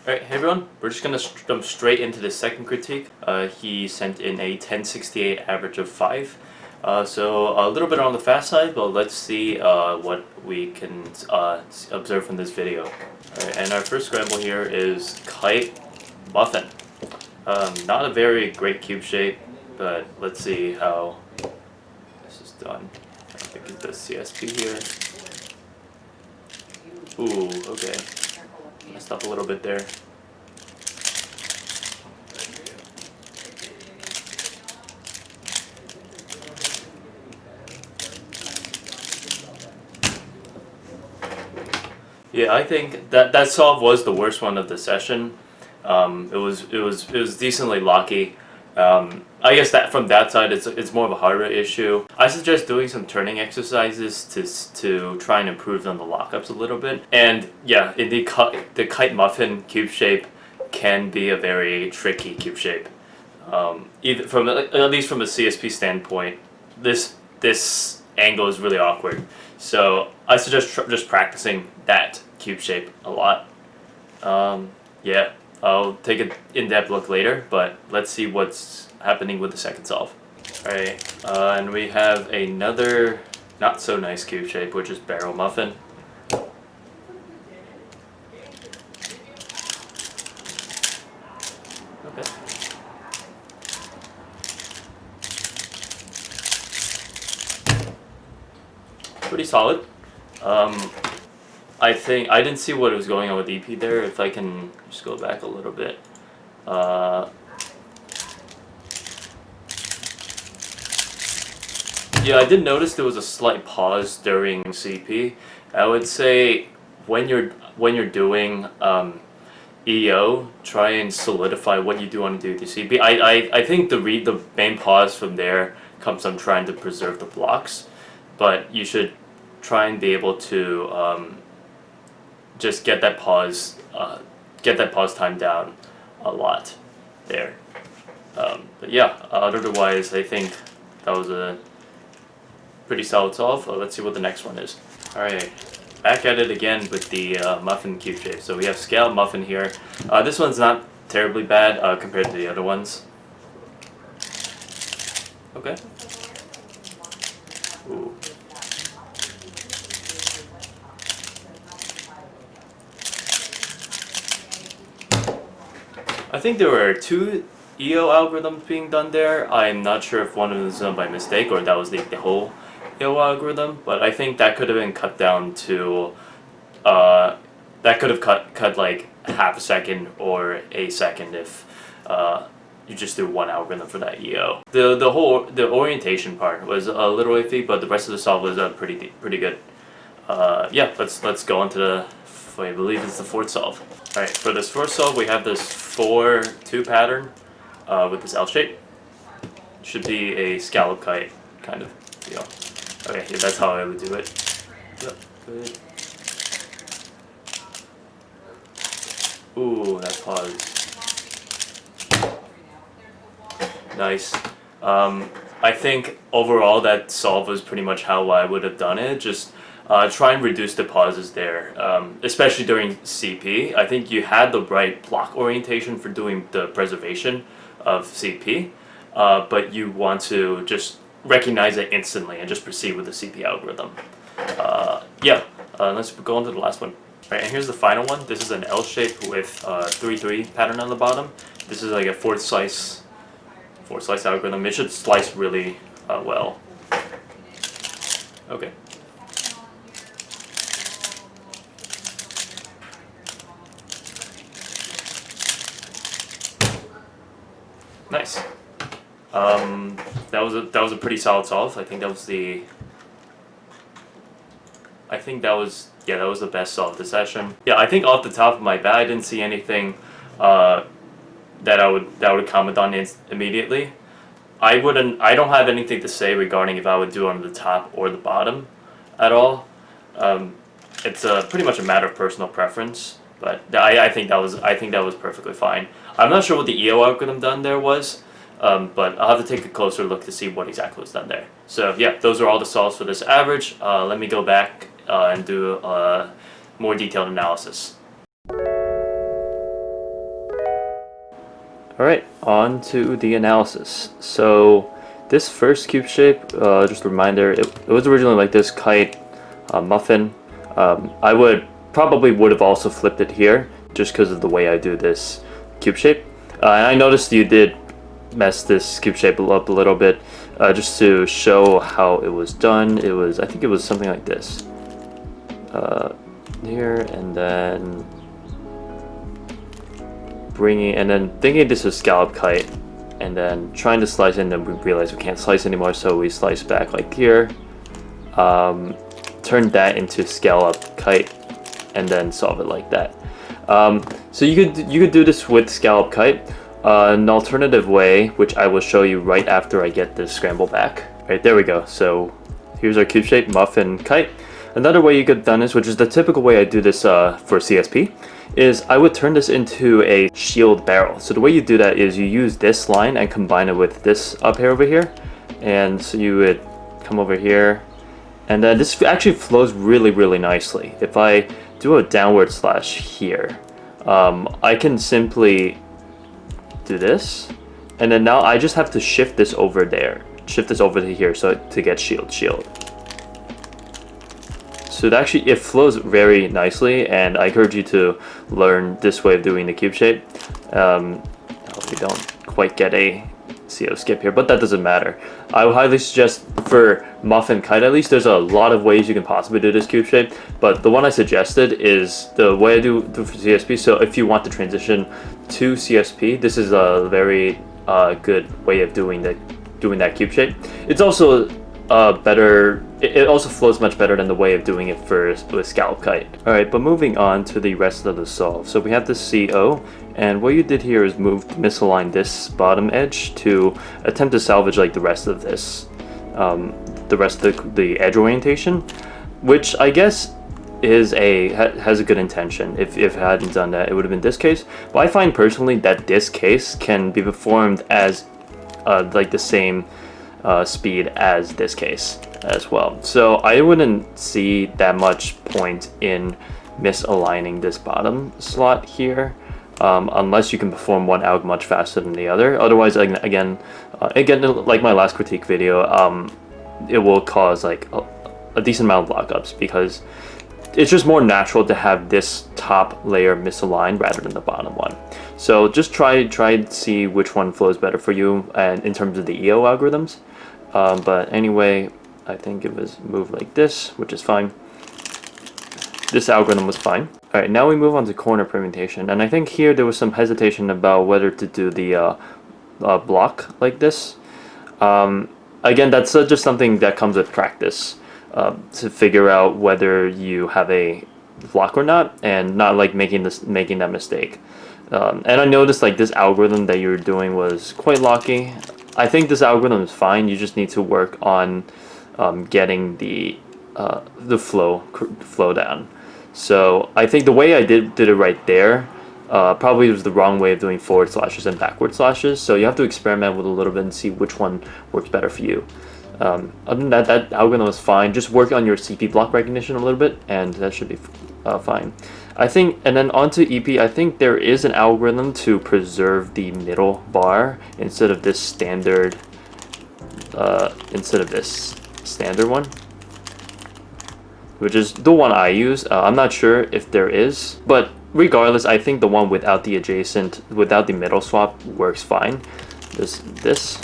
Alright, hey everyone, we're just going to jump straight into the second critique. He sent in a 1068 average of 5. So a little bit on the fast side, but let's see what we can observe from this video. Alright, and our first scramble here is Kite Muffin. Not a very great cube shape, but let's see how this is done. I think it's the CSP here. Ooh, okay. Messed up a little bit there. Yeah, I think that solve was the worst one of the session. It was decently locky. I guess that from that side, it's more of a hardware issue. I suggest doing some turning exercises to try and improve on the lockups a little bit. And yeah, the kite muffin cube shape can be a very tricky cube shape. Either from at least from a CSP standpoint, this angle is really awkward. So I suggest just practicing that cube shape a lot. Yeah. I'll take an in-depth look later, but let's see what's happening with the second solve. Alright, and we have another not so nice cube shape, which is barrel muffin. Okay. Pretty solid. I think I didn't see what was going on with EP there. If I can just go back a little bit. Yeah, I did notice there was a slight pause during CP. I would say when you're doing EO, try and solidify what you do want to do with your CP. I think the main pause from there comes from trying to preserve the blocks, but you should try and be able to just get that pause time down a lot there. But yeah, otherwise I think that was a pretty solid solve. Let's see what the next one is. Alright, back at it again with the muffin cube shape. So we have scallop muffin here. This one's not terribly bad compared to the other ones. Okay. Ooh. I think there were 2 EO algorithms being done there. I'm not sure if one of them was done by mistake or that was the whole EO algorithm, but I think that could have been cut down to, that could have cut like half a second or a second if you just do one algorithm for that EO. The orientation part was a little iffy, but the rest of the solve was pretty good. Yeah, let's go on to the, I believe it's the fourth solve. Alright, for this first solve we have this 4-2 pattern with this L shape. Should be a scallop kite kind of deal. Okay, yeah, that's how I would do it. Yep, good. Ooh, that pause. Nice. I think overall that solve was pretty much how I would have done it. Just try and reduce the pauses there, especially during CP. I think you had the right block orientation for doing the preservation of CP, but you want to just recognize it instantly and just proceed with the CP algorithm. Yeah, let's go on to the last one. Right, and here's the final one. This is an L shape with 3-3 pattern on the bottom. This is like a fourth slice algorithm. It should slice really well. Okay. Nice. That was a pretty solid solve. I think that was the the best solve of the session. Yeah, I think off the top of my head, I didn't see anything that I would comment on immediately. I don't have anything to say regarding if I would do it on the top or the bottom at all. It's pretty much a matter of personal preference. But I think that was perfectly fine. I'm not sure what the EO algorithm done there was, but I'll have to take a closer look to see what exactly was done there. So yeah, those are all the solves for this average. Let me go back and do a more detailed analysis. Alright, on to the analysis. So this first cube shape, just a reminder, it was originally like this kite muffin. I would have also flipped it here just because of the way I do this cube shape. And I noticed you did mess this cube shape up a little bit just to show how it was done. I think it was something like this. Here, and then thinking this is scallop kite, and then trying to slice in, and we realize we can't slice anymore, so we slice back like here, turn that into scallop kite, and then solve it like that. So you could do this with scallop kite. An alternative way, which I will show you right after I get this scramble back. Right, there we go. So here's our cube shape muffin kite. Another way you could have done this, which is the typical way I do this for CSP, is I would turn this into a shield barrel. So the way you do that is you use this line and combine it with this up here over here. And so you would come over here, and then this actually flows really, really nicely. If I do a downward slash here, I can simply do this, and then now I just have to shift this over there. Shift this over to here so to get shield. So it flows very nicely, and I encourage you to learn this way of doing the cube shape. We don't quite get a CO skip here, but that doesn't matter. I would highly suggest for muffin kite at least, there's a lot of ways you can possibly do this cube shape, but the one I suggested is the way I do for CSP. So if you want to transition to CSP, this is a very good way of doing that cube shape. It's also better. It also flows much better than the way of doing it with scallop kite. Alright, but moving on to the rest of the solve. So we have the CO, and what you did here is misalign this bottom edge to attempt to salvage like the rest of this, the rest of the edge orientation, which I guess has a good intention. If it hadn't done that, it would have been this case. But I find personally that this case can be performed as like the same speed as this case as well. So I wouldn't see that much point in misaligning this bottom slot here, unless you can perform one alg much faster than the other. Otherwise, again, like my last critique video, it will cause like a decent amount of lockups, because it's just more natural to have this top layer misaligned rather than the bottom one. So just try to see which one flows better for you, and in terms of the EO algorithms. But anyway, I think it was moved like this, which is fine. This algorithm was fine. Alright, now we move on to corner permutation, and I think here there was some hesitation about whether to do the block like this. Again, that's just something that comes with practice, to figure out whether you have a block or not, and not like making that mistake. And I noticed like this algorithm that you were doing was quite locky. I think this algorithm is fine. You just need to work on getting the flow down. So I think the way I did it right there probably was the wrong way of doing forward slashes and backward slashes. So you have to experiment with a little bit and see which one works better for you. Other than that, that algorithm was fine. Just work on your CP block recognition a little bit, and that should be fine. I think, and then onto EP, I think there is an algorithm to preserve the middle bar instead of this standard one, which is the one I use. I'm not sure if there is, but regardless, I think the one without the middle swap works fine. This.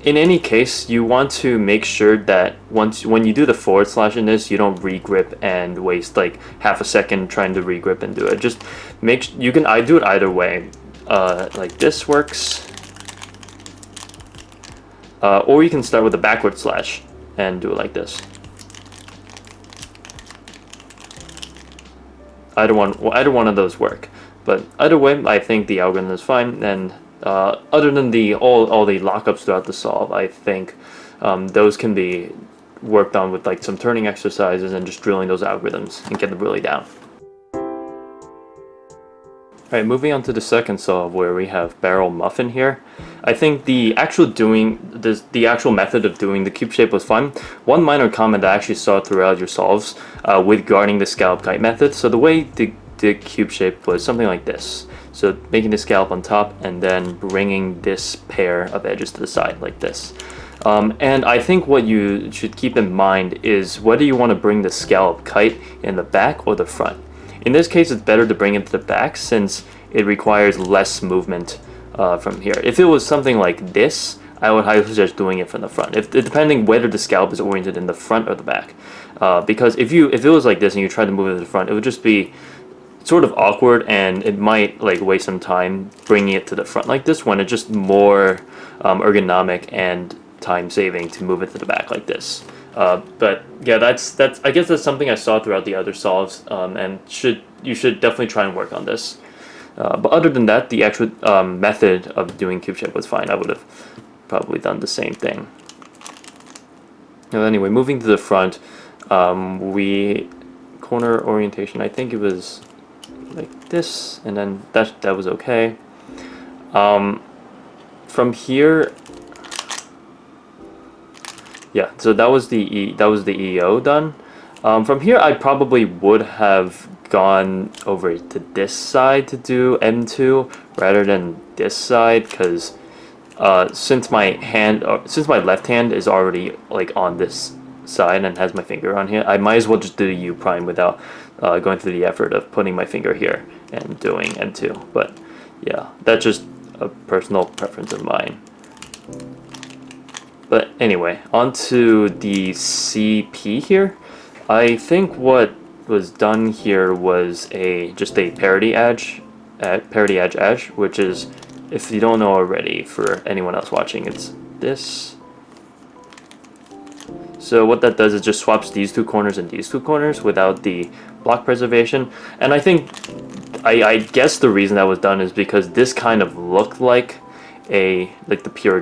In any case, you want to make sure that when you do the forward slash in this, you don't regrip and waste like half a second trying to regrip and do it. Just I do it either way. Like this works, or you can start with a backward slash and do it like this. Either one of those work, but either way, I think the algorithm is fine. And other than all the lockups throughout the solve, I think those can be worked on with like some turning exercises and just drilling those algorithms and get them really down. Alright, moving on to the second solve where we have barrel muffin here. I think the actual method of doing the cube shape was fine. One minor comment I actually saw throughout your solves with guarding the scallop kite method. So the way to the cube shape was something like this. So making the scallop on top and then bringing this pair of edges to the side like this. And I think what you should keep in mind is whether you want to bring the scallop kite in the back or the front. In this case, it's better to bring it to the back since it requires less movement from here. If it was something like this, I would highly suggest doing it from the front, depending whether the scallop is oriented in the front or the back. Because if it was like this and you tried to move it to the front, it would just be sort of awkward and it might like waste some time bringing it to the front like this when it's just more ergonomic and time saving to move it to the back like this. But yeah, that's I guess that's something I saw throughout the other solves, and you should definitely try and work on this. But other than that, the actual method of doing cube shape was fine. I would have probably done the same thing. Now, anyway, moving to the front, corner orientation, I think it was like this, and then that was okay. From here, yeah, so that was the EO done. From here, I probably would have gone over to this side to do M2 rather than this side, because since my left hand is already like on this side and has my finger on here, I might as well just do the U prime without going through the effort of putting my finger here and doing M2. But yeah, that's just a personal preference of mine. But anyway, onto the CP here. I think what was done here was just a parity edge, which is, if you don't know already, for anyone else watching, it's this. So what that does is just swaps these two corners and these two corners without the block preservation. And I think, I guess the reason that was done is because this kind of looked like the pure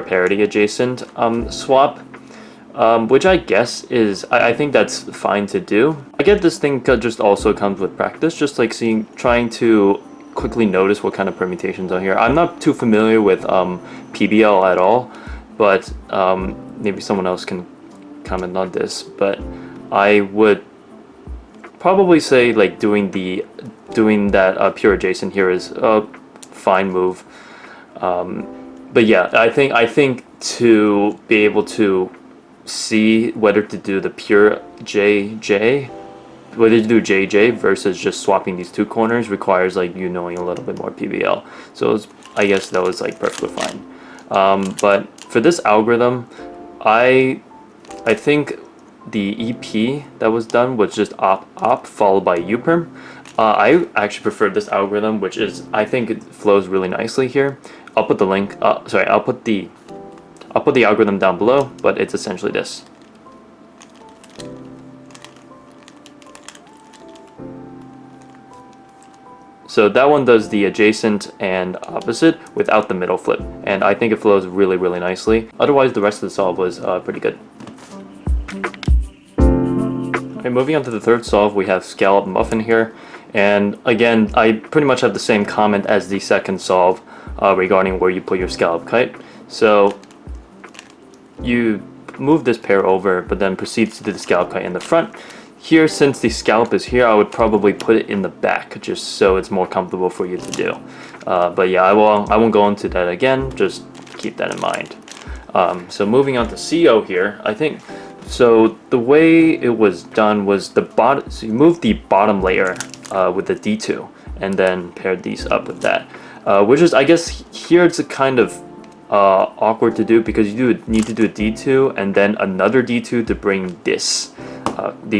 parity adjacent swap, which I guess is, I think that's fine to do. I get this thing just also comes with practice, just like trying to quickly notice what kind of permutations are here. I'm not too familiar with PBL at all, but maybe someone else can comment on this. But I would probably say like doing that pure adjacent here is a fine move. But yeah, I think to be able to see whether to do the pure JJ, whether to do JJ versus just swapping these two corners requires like you knowing a little bit more PBL. So I guess that was like perfectly fine. But for this algorithm, I think the EP that was done was just op followed by uperm. I actually prefer this algorithm, which is, I think it flows really nicely here. I'll put the link. I'll put the algorithm down below, but it's essentially this. So that one does the adjacent and opposite without the middle flip, and I think it flows really, really nicely. Otherwise, the rest of the solve was pretty good. Okay, moving on to the third solve, we have scallop muffin here, and again, I pretty much have the same comment as the second solve regarding where you put your scallop kite. So you move this pair over, but then proceed to do the scallop kite in the front. Here, since the scallop is here, I would probably put it in the back just so it's more comfortable for you to do. But yeah, I won't go into that again, just keep that in mind. So moving on to CO here, I think, so the way it was done was so you move the bottom layer with the D2 and then paired these up with that. Which is, I guess, here it's a kind of awkward to do because you need to do a D2 and then another D2 to bring these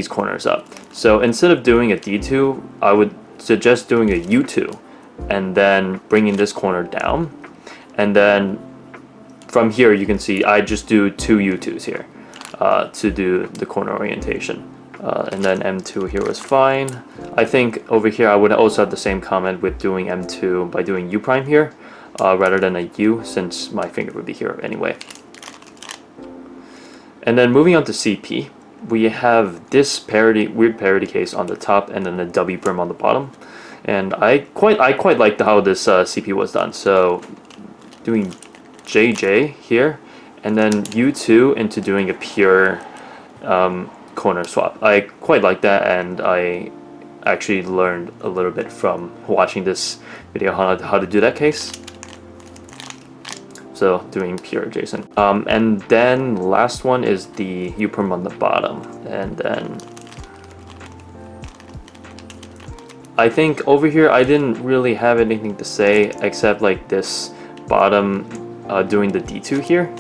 corners up. So instead of doing a D2, I would suggest doing a U2 and then bringing this corner down. And then from here you can see I just do two U2s here to do the corner orientation. And then M2 here was fine. I think over here I would also have the same comment with doing M2 by doing U prime here rather than a U, since my finger would be here anyway. And then moving on to CP, we have this weird parity case on the top and then the W perm on the bottom. And I quite liked how this CP was done. So doing JJ here and then U2 into doing a pure corner swap. I quite like that, and I actually learned a little bit from watching this video how to do that case. So doing pure JSON. And then last one is the uperm on the bottom. And then I think over here I didn't really have anything to say except like this bottom doing the D2 here.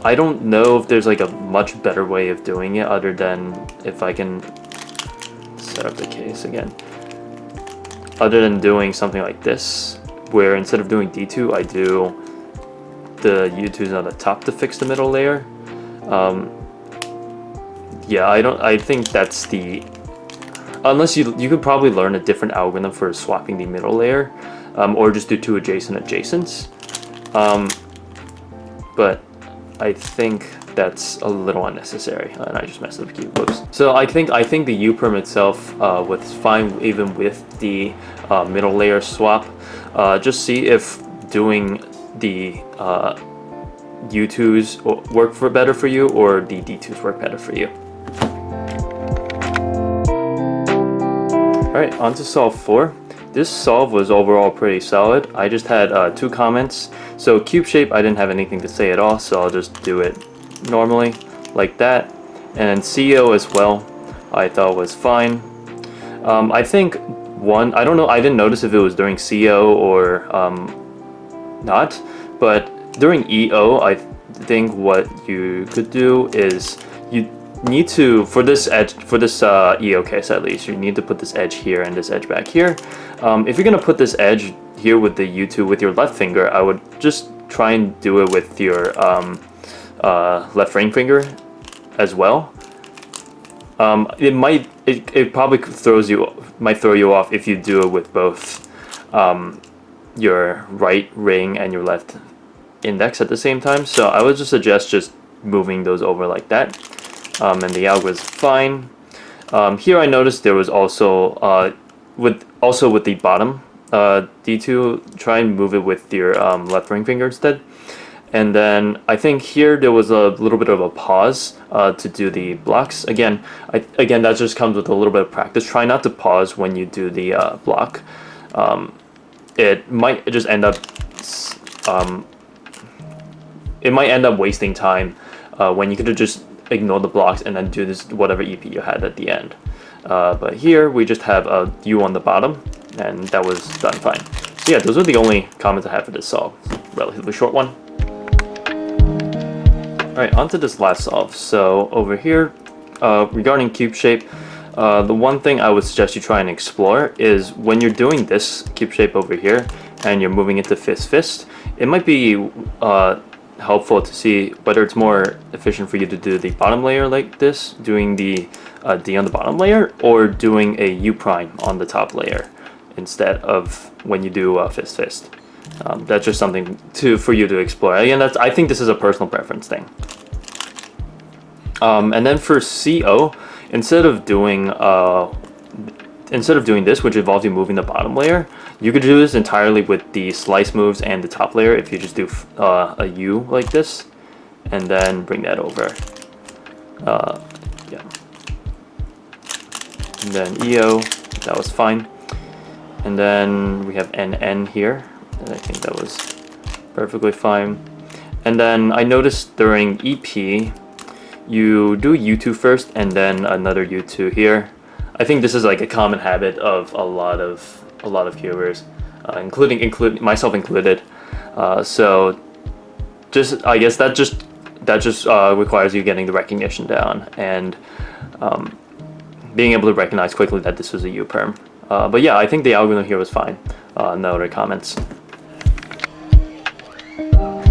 I don't know if there's like a much better way of doing it other than if I can set up the case again. Other than doing something like this, where instead of doing D2, I do the U2s on the top to fix the middle layer. Yeah, I think that's the, unless you could probably learn a different algorithm for swapping the middle layer, or just do two adjacent adjacents. But I think that's a little unnecessary, and I just messed up the cube. Whoops. So I think the uperm itself was fine even with the middle layer swap. Just see if doing the U2s work better for you, or the D2s work better for you. Alright, on to solve 4. This solve was overall pretty solid. I just had 2 comments. So cube shape, I didn't have anything to say at all, so I'll just do it normally, like that. And CEO as well, I thought was fine. I think I don't know, I didn't notice if it was during CO or not, but during EO, I think what you could do is you need to, for this edge, for this EO case at least, you need to put this edge here and this edge back here. If you're gonna put this edge here with the U2 with your left finger, I would just try and do it with your left ring finger as well. It probably might throw you off if you do it with both your right ring and your left index at the same time. So I would just suggest just moving those over like that, and the alg was fine. Here I noticed there was also with the bottom D2, try and move it with your left ring finger instead. And then I think here there was a little bit of a pause to do the blocks. Again, that just comes with a little bit of practice. Try not to pause when you do the block. It might just end up wasting time when you could have just ignored the blocks and then do this whatever EP you had at the end. But here we just have a U on the bottom, and that was done fine. So yeah, those are the only comments I have for this solve. Relatively short one. Alright, on to this last solve. So over here, regarding cube shape, the one thing I would suggest you try and explore is when you're doing this cube shape over here and you're moving it to fist, it might be helpful to see whether it's more efficient for you to do the bottom layer like this, doing the D on the bottom layer, or doing a U prime on the top layer instead of when you do fist. That's just something for you to explore. Again, I think this is a personal preference thing. And then for CO, instead of doing this, which involves you moving the bottom layer, you could do this entirely with the slice moves and the top layer if you just do a U like this, and then bring that over. Yeah. And then EO, that was fine. And then we have NN here, and I think that was perfectly fine. And then I noticed during EP, you do U2 first and then another U2 here. I think this is like a common habit of a lot of cubers, including myself included. So just I guess that just requires you getting the recognition down and being able to recognize quickly that this was a U perm. But yeah, I think the algorithm here was fine. No other comments.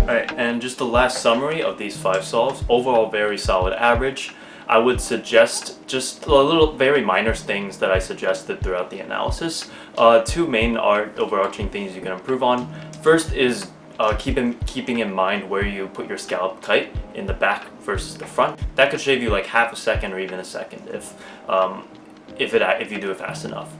Alright, and just the last summary of these 5 solves. Overall, very solid average. I would suggest just a little very minor things that I suggested throughout the analysis. 2 main overarching things you can improve on. First is keeping in mind where you put your scallop kite in the back versus the front. That could save you like half a second or even a second if you do it fast enough.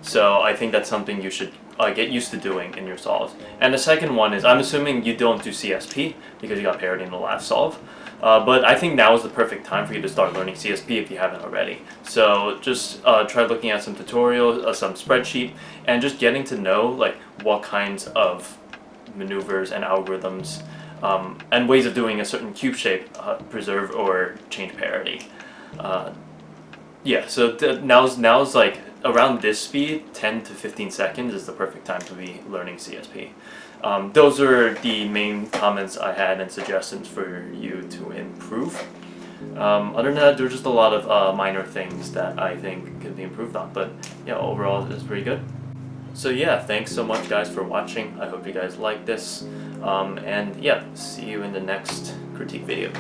So I think that's something you should get used to doing in your solves. And the second one is, I'm assuming you don't do CSP because you got parity in the last solve. But I think now is the perfect time for you to start learning CSP if you haven't already. So just try looking at some tutorials, some spreadsheet, and just getting to know like what kinds of maneuvers and algorithms and ways of doing a certain cube shape preserve or change parity. Yeah, so now's like around this speed, 10 to 15 seconds is the perfect time to be learning CSP. Those are the main comments I had and suggestions for you to improve. Other than that, there are just a lot of minor things that I think could be improved on, but yeah, overall it's pretty good. So yeah, thanks so much guys for watching. I hope you guys like this. And yeah, see you in the next critique video.